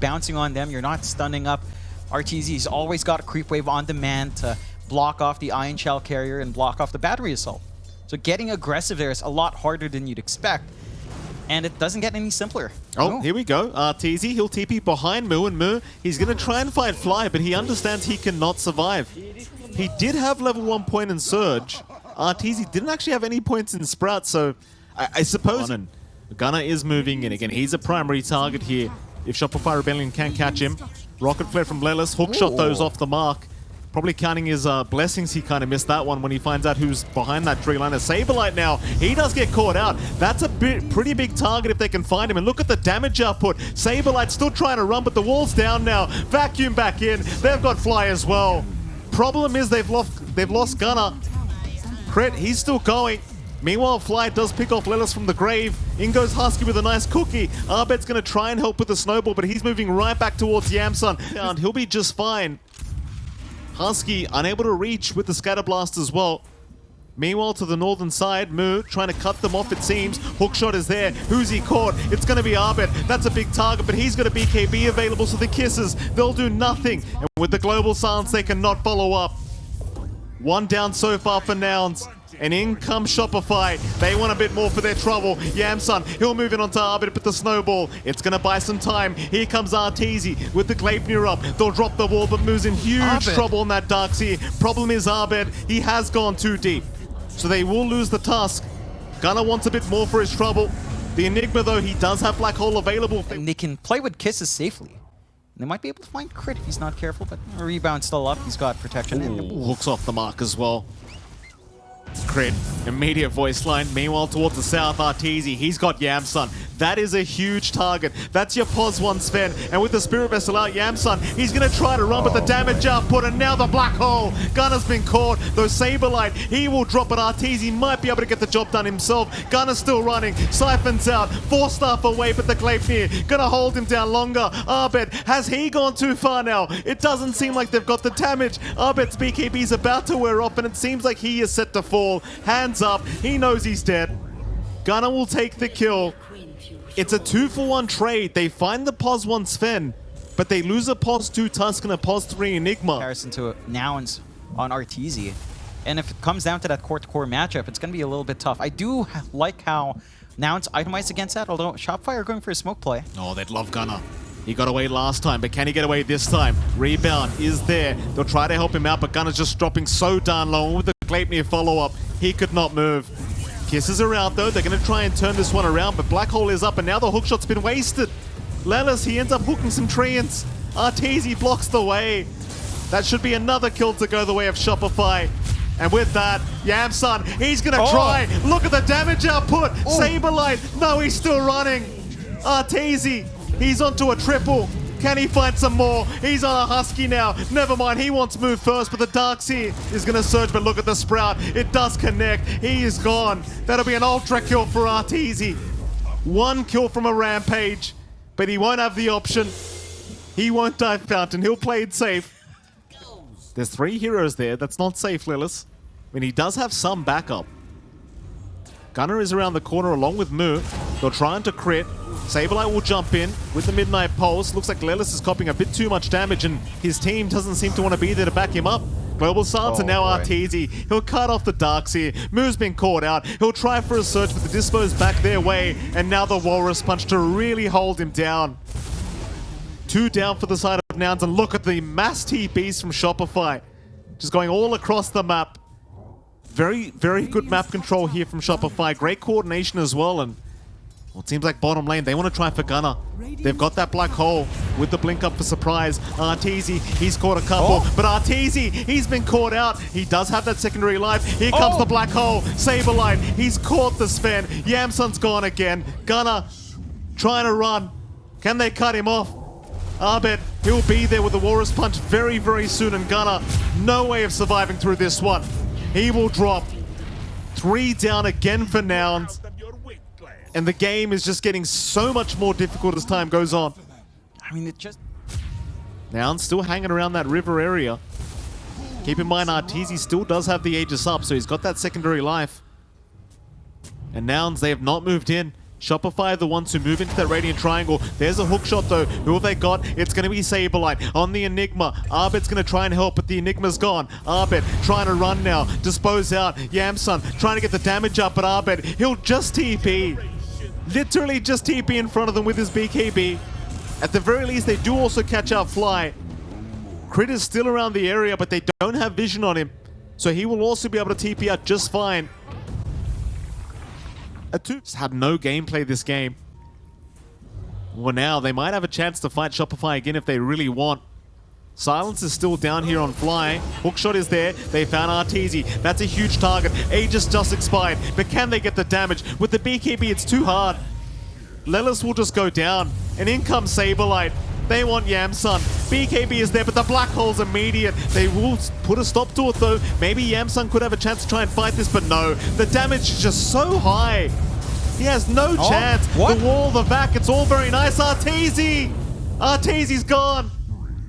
bouncing on them. You're not stunning up. RTZ's always got a creep wave on demand to block off the Ion Shell carrier and block off the battery assault. So getting aggressive there is a lot harder than you'd expect. And it doesn't get any simpler. Oh, here we go. RTZ, he'll TP behind Moo, and Moo, he's going to try and fight Fly, but he understands he cannot survive. He did have level 1 point in Surge. RTZ didn't actually have any points in Sprout, so I suppose... Gunnar is moving in again. He's a primary target here. If Shopify Rebellion can catch him. Rocket Flare from Lelis. Hookshot those off the mark. Probably counting his blessings, he kind of missed that one when he finds out who's behind that tree line. A Saberlight now, he does get caught out. That's a pretty big target if they can find him. And look at the damage output. Saberlight still trying to run, but the wall's down now. Vacuum back in. They've got Fly as well. Problem is they've lost Gunnar. Crit, he's still going. Meanwhile, Fly does pick off Lelis from the grave. In goes Husky with a nice cookie. Arbet's going to try and help with the snowball, but he's moving right back towards Yamsun. And he'll be just fine. Husky unable to reach with the Scatter Blast as well. Meanwhile, to the northern side, Moo trying to cut them off, it seems. Hookshot is there. Who's he caught? It's going to be Arbet. That's a big target, but he's got a BKB available, so the kisses, they'll do nothing. And with the global silence, they cannot follow up. One down so far for Nouns. And in comes Shopify. They want a bit more for their trouble. Yamsun, he'll move in onto Arbit, but the snowball, it's going to buy some time. Here comes Arteezy with the Gleipnir up. They'll drop the wall, but Moo's in huge trouble on that Darkseer. Problem is Arbit, he has gone too deep. So they will lose the Tusk. Gunnar wants a bit more for his trouble. The Enigma, though, he does have Black Hole available. And they can play with kisses safely. They might be able to find crit if he's not careful, but a rebound still up. He's got protection. Ooh, hooks off the mark as well. Crit, immediate voice line. Meanwhile, towards the south, Arteezy, he's got Yamsun. That is a huge target. That's your POS 1 Sven. And with the Spirit Vessel out, Yamsun, he's going to try to run, but the damage output, and now the Black Hole. Gunnar's been caught. Though Saberlight, he will drop it. Arteezy might be able to get the job done himself. Gunnar's still running. Siphon's out. 4-staff away, but the Gleipnir gonna hold him down longer. Arbet, has he gone too far now? It doesn't seem like they've got the damage. Arbet's BKB's about to wear off, and it seems like he is set to fall. Hands up. He knows he's dead. Gunnar will take the kill. It's a 2-for-1 trade. They find the POS 1 Sven, but they lose a POS 2 Tusk and a POS 3 Enigma. Comparison to Nouns on Arteezy. And if it comes down to that core-to-core matchup, it's going to be a little bit tough. I do like how Nouns itemized against that, although Shopify are going for a smoke play. Oh, they'd love Gunnar. He got away last time, but can he get away this time? Rebound is there. They'll try to help him out, but Gunnar's just dropping so darn low. With the Gleipnir follow-up, he could not move. Kisses are out though. They're going to try and turn this one around, but Black Hole is up, and now the hookshot's been wasted. Lelis, he ends up hooking some treants. Arteezy blocks the way. That should be another kill to go the way of Shopify. And with that, Yamsun, he's going to try. Look at the damage output. Saberlight, no, he's still running. Arteezy, he's onto a triple. Can he find some more? He's on a Husky now. Never mind, he wants to move first, but the Darkseer is going to surge, but look at the Sprout. It does connect. He is gone. That'll be an ultra kill for Arteezy. 1 kill from a Rampage, but he won't have the option. He won't dive Fountain. He'll play it safe. There's 3 heroes there. That's not safe, Lelis. I mean, he does have some backup. Gunnar is around the corner along with Moo. They're trying to crit. Saberlight will jump in with the Midnight Pulse. Looks like Lelis is copying a bit too much damage, and his team doesn't seem to want to be there to back him up. Global Silence, and now Arteezy. He'll cut off the Darkseer. Moo's been caught out. He'll try for a surge, but the Dispo's back their way, and now the Walrus Punch to really hold him down. 2 down for the side of Nouns, and look at the mass TPs from Shopify. Just going all across the map. Very, very good map control here from Shopify. Great coordination as well, and well, it seems like bottom lane, they want to try for Gunnar. They've got that Black Hole with the blink up for surprise. Arteezy, he's caught a couple, but Arteezy, he's been caught out. He does have that secondary life. Here comes the Black Hole. Saberlight, he's caught the Sven. Yamsun's gone again. Gunnar trying to run. Can they cut him off? Arbet, he'll be there with the Walrus Punch very, very soon, and Gunnar, no way of surviving through this one. He will drop. 3 down again for Nouns. And the game is just getting so much more difficult as time goes on. I mean, it just... Nouns still hanging around that river area. Keep in mind, Arteezy still does have the Aegis up, so he's got that secondary life. And Nouns, they have not moved in. Shopify are the ones who move into that Radiant Triangle. There's a hook shot though. Who have they got? It's going to be Saberlight on the Enigma. Arbit's going to try and help, but the Enigma's gone. Arbit trying to run now. Dispose out. Yamsun trying to get the damage up, but Arbit, he'll just TP. Literally just TP in front of them with his BKB. At the very least, they do also catch out Fly. Crit is still around the area, but they don't have vision on him. So he will also be able to TP out just fine. Just had no gameplay this game. Well, now they might have a chance to fight Shopify again if they really want. Silence is still down here on Fly. Hookshot is there. They found Arteezy. That's a huge target. Aegis just expired. But can they get the damage? With the BKB, it's too hard. Lelis will just go down. And in comes Saberlight. They want Yamsun. BKB is there, but the black hole's immediate. They will put a stop to it, though. Maybe Yamsun could have a chance to try and fight this, but no. The damage is just so high. He has no chance. What? The wall, the back, it's all very nice. Arteezy! Arteezy's gone.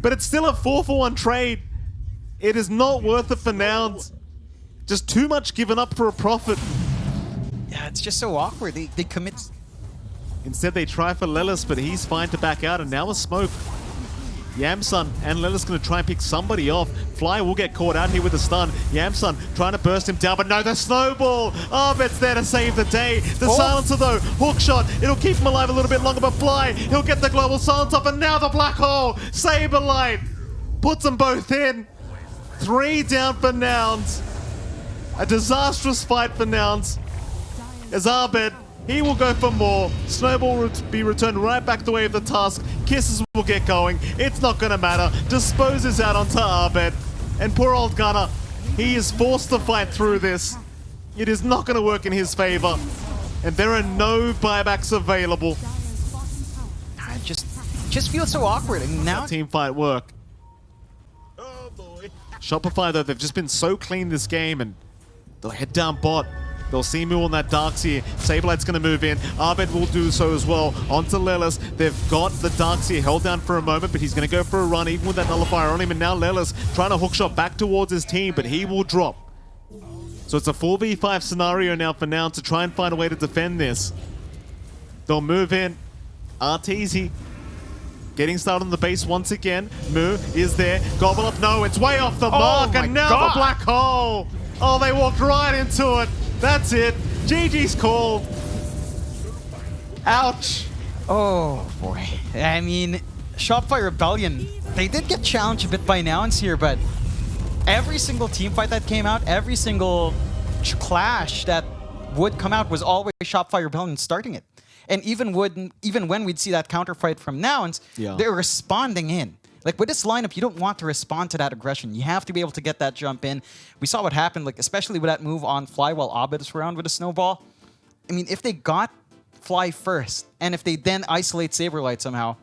But it's still a 4-for-1 trade. It is not worth it for Nouns. Just too much given up for a profit. Yeah, it's just so awkward. They commit. Instead, they try for Lelis, but he's fine to back out, and now a smoke. Yamsun and Lelis going to try and pick somebody off. Fly will get caught out here with a stun. Yamsun trying to burst him down, but no, the snowball! Arbit's there to save the day. The silencer though, hook shot, it'll keep him alive a little bit longer, but Fly, he'll get the global silence off, and now the black hole! Saberlight puts them both in. 3 down for Nouns. A disastrous fight for Nouns. As Arbit, he will go for more. Snowball will be returned right back the way of the task. Kisses will get going. It's not going to matter. Disposes out onto Arbit. And poor old Gunner, he is forced to fight through this. It is not going to work in his favor. And there are no buybacks available. It just feels so awkward. And now Team fight work. Oh boy. Shopify though, they've just been so clean this game, and they'll head down bot. They'll see Moo on that Darkseer. Saberlight's going to move in. Arbit will do so as well. Onto Lelis. They've got the Darkseer held down for a moment, but he's going to go for a run even with that Nullifier on him. And now Lelis trying to hookshot back towards his team, but he will drop. So it's a 4v5 scenario now for Nouns to try and find a way to defend this. They'll move in. Arteezy getting started on the base once again. Moo is there. Gobble up. No, it's way off the mark. And now the black hole. Oh, they walked right into it. That's it. GG's called. Ouch. oh boy. I mean, Shopify Rebellion, they did get challenged a bit by Nouns here, but every single team fight that came out, every single clash that would come out was always Shopify Rebellion starting it. And even when we'd see that counter fight from Nouns, they're responding in. Like with this lineup, you don't want to respond to that aggression. You have to be able to get that jump in. We saw what happened, like especially with that move on Fly while Abed is around with a snowball. I mean, if they got Fly first, and if they then isolate Saberlight somehow,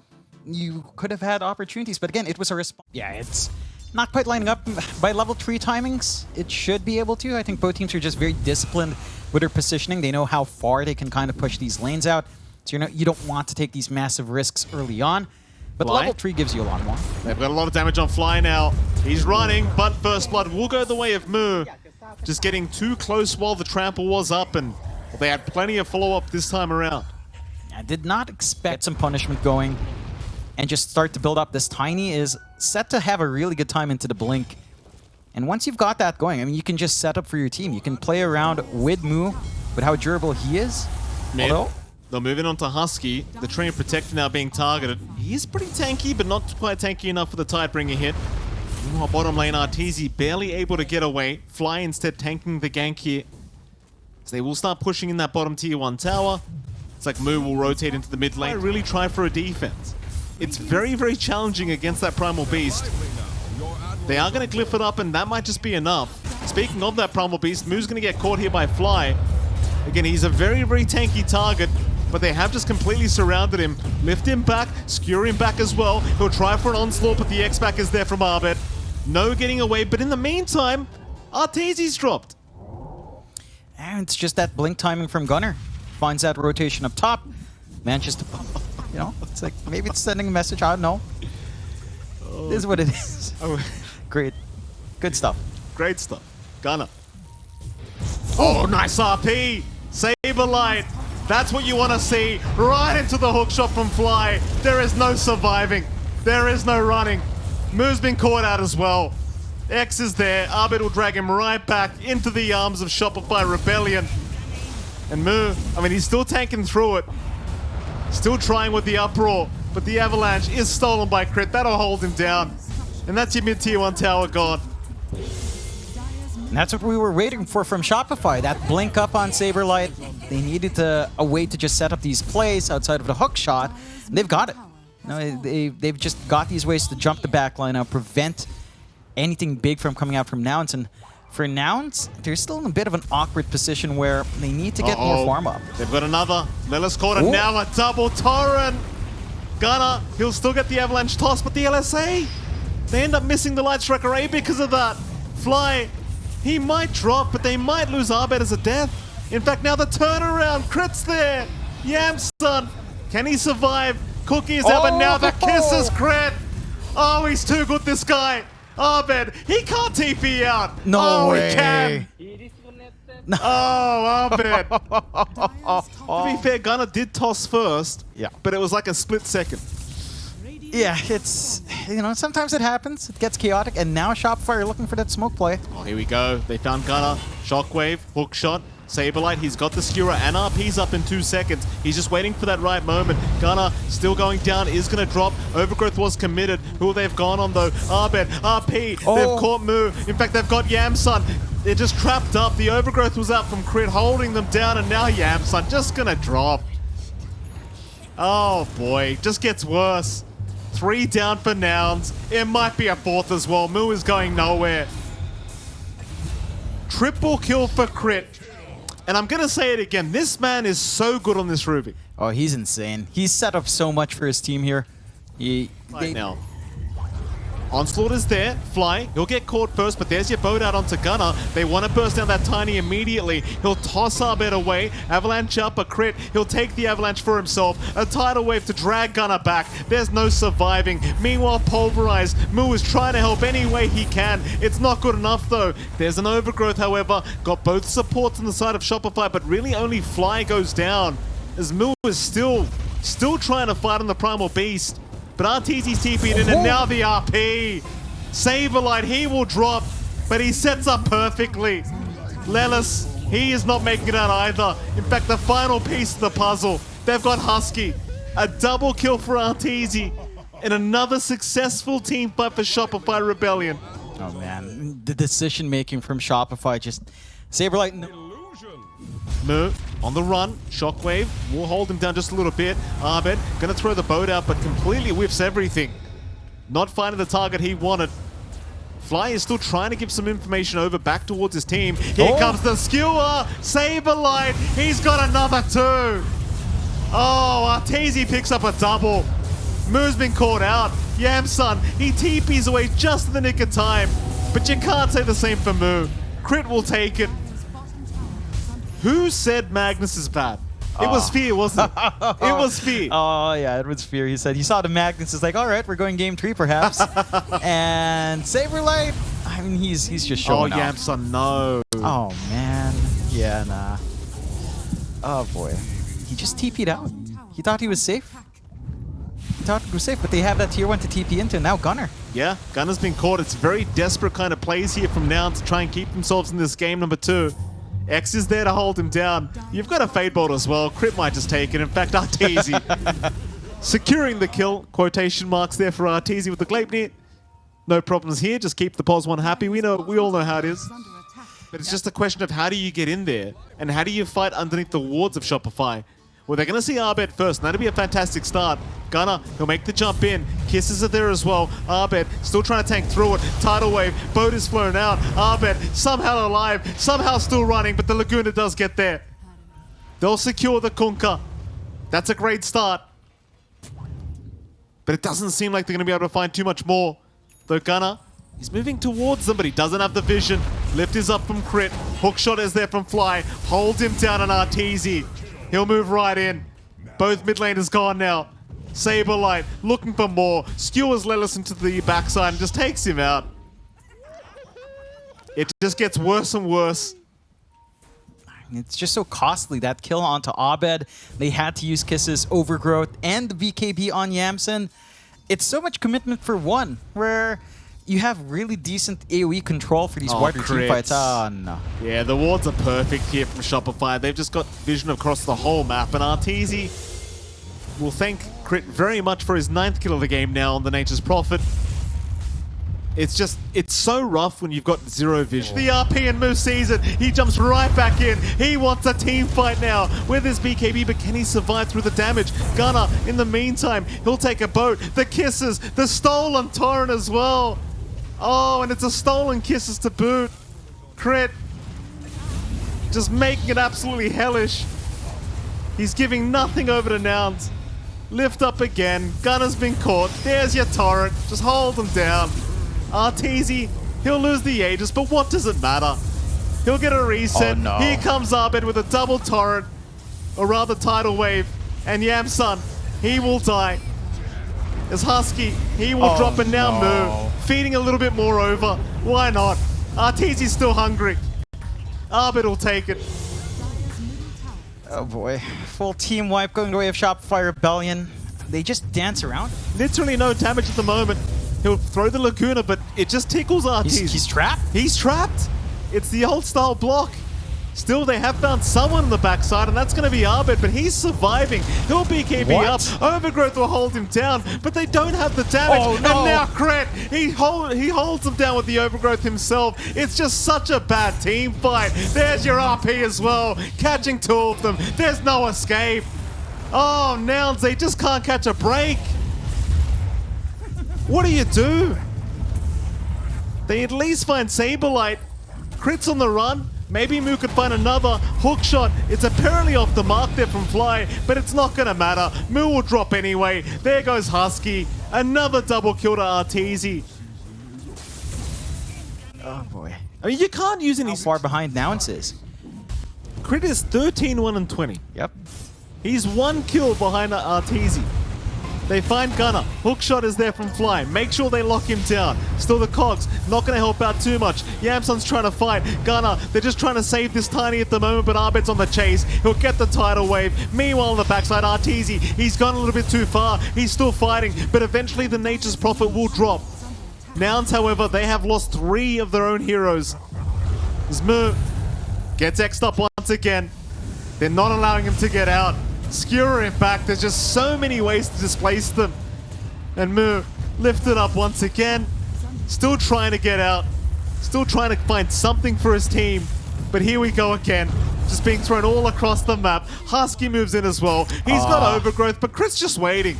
you could have had opportunities. But again, it was a response. Yeah, it's not quite lining up by level 3 timings. It should be able to. I think both teams are just very disciplined with their positioning. They know how far they can kind of push these lanes out. So you don't want to take these massive risks early on. But Fly? level 3 gives you a lot more. They've got a lot of damage on Fly now. He's running, but First Blood will go the way of Moo. Just getting too close while the trample was up, and they had plenty of follow-up this time around. I did not expect some punishment going and just start to build up. This Tiny is set to have a really good time into the Blink. And once you've got that going, I mean, you can just set up for your team. You can play around with Moo, with how durable he is. Although, they're moving on to Husky. The Train Protector now being targeted. He's pretty tanky, but not quite tanky enough for the Tidebringer hit. Meanwhile, bottom lane, Arteezy barely able to get away. Fly instead tanking the gank here. So they will start pushing in that bottom tier 1 tower. It's like Moo will rotate into the mid lane. Really try for a defense. It's very, very challenging against that Primal Beast. They are going to glyph it up, and that might just be enough. Speaking of that Primal Beast, Moo's going to get caught here by Fly. Again, he's a very, very tanky target, but they have just completely surrounded him. Lift him back, skewer him back as well. He'll try for an onslaught, but the X-Back is there from Arbit. No getting away, but in the meantime, Arteezy's dropped. and it's just that blink timing from Gunner. Finds that rotation up top, manages to, it's like maybe it's sending a message, I don't know. This is what it is. Great. Good stuff. Great stuff. Gunner. Oh, nice RP! Saberlight That's what you want to see. Right into the hook shot from Fly. There is no surviving. There is no running. Moo's been caught out as well. X is there. Abed will drag him right back into the arms of Shopify Rebellion. And Moo, I mean, he's still tanking through it. Still trying with the uproar. But the avalanche is stolen by Crit. That'll hold him down. And that's your mid-tier 1 tower gone. And that's what we were waiting for from Shopify. That blink up on Saberlight. They needed a way to just set up these plays outside of the hook shot. And they've got it. No, they've just got these ways to jump the backline out, prevent anything big from coming out from Nouns. And for Nouns, they're still in a bit of an awkward position where they need to get more farm up. They've got another. Lilith's caught it now. A double torrent. Gunner, he'll still get the avalanche toss, but the LSA, they end up missing the Light Striker A because of that. Fly, he might drop, but they might lose Abed as a death. In fact, now the turnaround. Crit's there. Yamson, can he survive? Cookie is out, but now the kisses Crit. Oh, he's too good, this guy. Abed, he can't TP out. No way. He can. Oh, Abed. To be fair, Gunner did toss first, but it was like a split second. Yeah, it's, you know, sometimes it happens. It gets chaotic, and now Shopify are looking for that smoke play. Oh, here we go. They found Gunner. Shockwave, hook shot. Saberlight, he's got the skewer, and RP's up in 2 seconds. He's just waiting for that right moment. Gunner still going down, is going to drop. Overgrowth was committed. Who they've gone on, though? Abed, RP, they've caught Moo. In fact, they've got Yamsun. They're just trapped up. The Overgrowth was out from Crit, holding them down, and now Yamsun just going to drop. Oh, boy. Just gets worse. 3 down for Nouns. It might be a 4th as well. Moo is going nowhere. Triple kill for Crit. And I'm going to say it again. This man is so good on this Ruby. Oh, he's insane. He's set up so much for his team here. Now. Onslaught is there. Fly. He'll get caught first, but there's your boat out onto Gunner. They want to burst down that Tiny immediately. He'll toss Abed away. Avalanche up a Crit. He'll take the Avalanche for himself. A tidal wave to drag Gunner back. There's no surviving. Meanwhile, Pulverized. Moo is trying to help any way he can. It's not good enough, though. There's an Overgrowth, however. Got both supports on the side of Shopify, but really only Fly goes down, as Moo is still trying to fight on the Primal Beast. But RTZ's TP'd in, and now the RP. Saberlight, he will drop, but he sets up perfectly. Lelis, he is not making it out either. In fact, the final piece of the puzzle, they've got Husky. A double kill for RTZ, and another successful team fight for Shopify Rebellion. Oh, man. The decision-making from Shopify just... Saberlight... Moo on the run. Shockwave will hold him down just a little bit. Abed gonna throw the boat out, but completely whiffs everything. Not finding the target he wanted. Fly is still trying to give some information over back towards his team. Here comes the skewer. Saberlight. He's got another 2. Oh, Arteezy picks up a double. Moo's been caught out. Yamsun, he TP's away just in the nick of time. But you can't say the same for Moo. Crit will take it. Who said Magnus is bad? It was Fear, wasn't it? It was Fear. Oh, yeah, it was Fear. He said he saw the Magnus. Is like, all right, we're going game 3, perhaps. And Saberlight, I mean, he's just showing off. Yamsun, no. Oh, man. Yeah, nah. Oh, boy. He just TP'd out. He thought he was safe. He thought he was safe, but they have that tier 1 to TP into. Now Gunner. Yeah, Gunner's been caught. It's very desperate kind of plays here from now to try and keep themselves in this game number 2. X is there to hold him down. You've got a Fade Bolt as well. Crit might just take it. In fact, Arteezy securing the kill. Quotation marks there for Arteezy with the Gleipnir. No problems here. Just keep the pos one happy. We all know how it is. But it's just a question of how do you get in there and how do you fight underneath the wards of Shopify. Well, they're going to see Abed first, and that'll be a fantastic start. Gunner, he'll make the jump in. Kisses are there as well. Abed still trying to tank through it. Tidal wave, boat is flown out. Abed somehow alive, somehow still running, but the Laguna does get there. They'll secure the Kunkka. That's a great start. But it doesn't seem like they're going to be able to find too much more. Though Gunner, he's moving towards them, but he doesn't have the vision. Lift is up from Crit. Hookshot is there from Fly. Hold him down on Arteezy. He'll move right in. Both mid laners gone now. Saberlight looking for more. Skewers Lelis into the backside and just takes him out. It just gets worse and worse. It's just so costly. That kill onto Abed, they had to use Kisses, Overgrowth, and the BKB on Yamsen. It's so much commitment for one, where you have really decent AoE control for these wider team fights. Ah, no. Yeah, the wards are perfect here from Shopify. They've just got vision across the whole map, and Arteezy will thank Crit very much for his 9th kill of the game now on the Nature's Prophet. It's so rough when you've got zero vision. The RP and Moose sees it. He jumps right back in. He wants a team fight now with his BKB, but can he survive through the damage? Gunnar, in the meantime, he'll take a boat. The Kisses, the stolen Torrent as well. Oh, and it's a stolen Kisses to boot. Crit just making it absolutely hellish. He's giving nothing over to Nouns. Lift up again. Gunnar's been caught. There's your Torrent. Just hold him down. Arteezy, he'll lose the Aegis, but what does it matter? He'll get a reset. Oh, no. Here comes Abed with a double Torrent, or rather tidal wave, and Yamsun, he will die. As Husky, he will drop, and now Moo, feeding a little bit more over. Why not? Arteezy's still hungry. Abed will take it. Oh boy, full team wipe going the way of Shopify Rebellion. They just dance around. Literally no damage at the moment. He'll throw the Laguna, but it just tickles Arteezy. He's trapped? He's trapped. It's the old style block. Still, they have found someone on the backside, and that's going to be Abed, but he's surviving. He'll BKB up. Overgrowth will hold him down, but they don't have the damage. Oh, no. And now Crit, he holds him down with the Overgrowth himself. It's just such a bad team fight. There's your RP as well, catching 2 of them. There's no escape. Oh, Nouns, they just can't catch a break. What do you do? They at least find Saberlight. Crit's on the run. Maybe Moo could find another hook shot. It's apparently off the mark there from Fly, but it's not gonna matter. Moo will drop anyway. There goes Husky. Another double kill to Arteezy. Oh boy. I mean, you can't use any... How far behind Nouns is? Crit is 13-1-20. Yep. He's 1 kill behind Arteezy. They find Gunnar. Hookshot is there from Fly. Make sure they lock him down. Still the Cogs. Not going to help out too much. Yamsun's trying to fight. Gunnar, they're just trying to save this Tiny at the moment, but Abed's on the chase. He'll get the tidal wave. Meanwhile, on the backside, Arteezy, he's gone a little bit too far. He's still fighting, but eventually the Nature's Prophet will drop. Nouns, however, they have lost 3 of their own heroes. Zmu gets X'd up once again. They're not allowing him to get out. Skewer him back. There's just so many ways to displace them. And Moo lifted up once again. Still trying to get out. Still trying to find something for his team. But here we go again. Just being thrown all across the map. Husky moves in as well. He's got Overgrowth, but Crit's just waiting.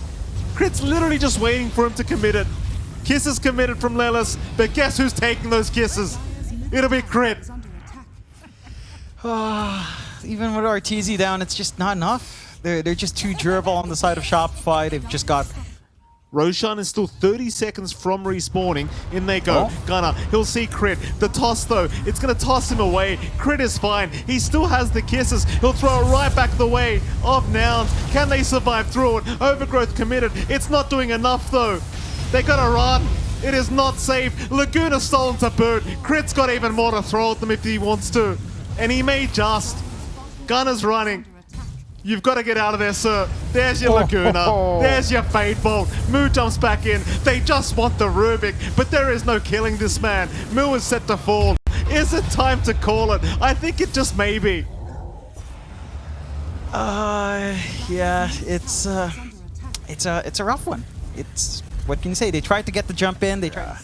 Crit's literally just waiting for him to commit it. Kisses committed from Lelis, but guess who's taking those kisses? It'll be Crit. Even with Arteezy down, it's just not enough. They're just too durable on the side of Shopify. They've just got... Roshan is still 30 seconds from respawning. In they go. Gunnar, he'll see Crit. The toss, though, it's going to toss him away. Crit is fine. He still has the kisses. He'll throw it right back the way of Nouns. Can they survive through it? Overgrowth committed. It's not doing enough, though. They got to run. It is not safe. Laguna stolen to boot. Crit's got even more to throw at them if he wants to. And he may just. Gunnar's running. You've got to get out of there, sir. There's your Laguna. There's your Fade Bolt. Moo jumps back in. They just want the Rubik, but there is no killing this man. Moo is set to fall. Is it time to call it? I think it just may be. Yeah, it's a rough one. It's, what can you say? They tried to get the jump in. They tried.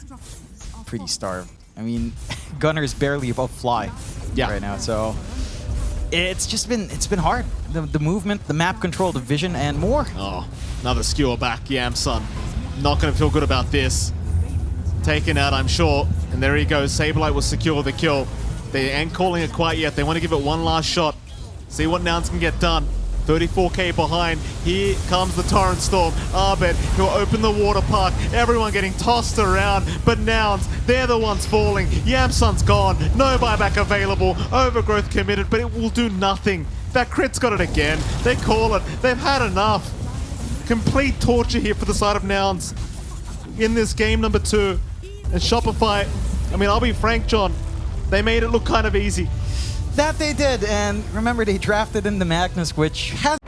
Pretty starved. I mean, Gunnar is barely above Fly right now, so it's been hard. The movement, the map control, the vision, and more. Oh, another skewer back, Yamsun. Not going to feel good about this. Taken out, I'm sure. And there he goes. Saberlight will secure the kill. They ain't calling it quite yet. They want to give it one last shot. See what Nouns can get done. 34k behind. Here comes the Torrent Storm. Abed, he'll open the water park. Everyone getting tossed around. But Nouns, they're the ones falling. Yamsun's gone. No buyback available. Overgrowth committed, but it will do nothing. That Crit's got it again. They call it. They've had enough. Complete torture here for the side of Nouns in this game number 2. And Shopify, I mean, I'll be frank, John, they made it look kind of easy. That they did, and remember they drafted in the Magnus, which has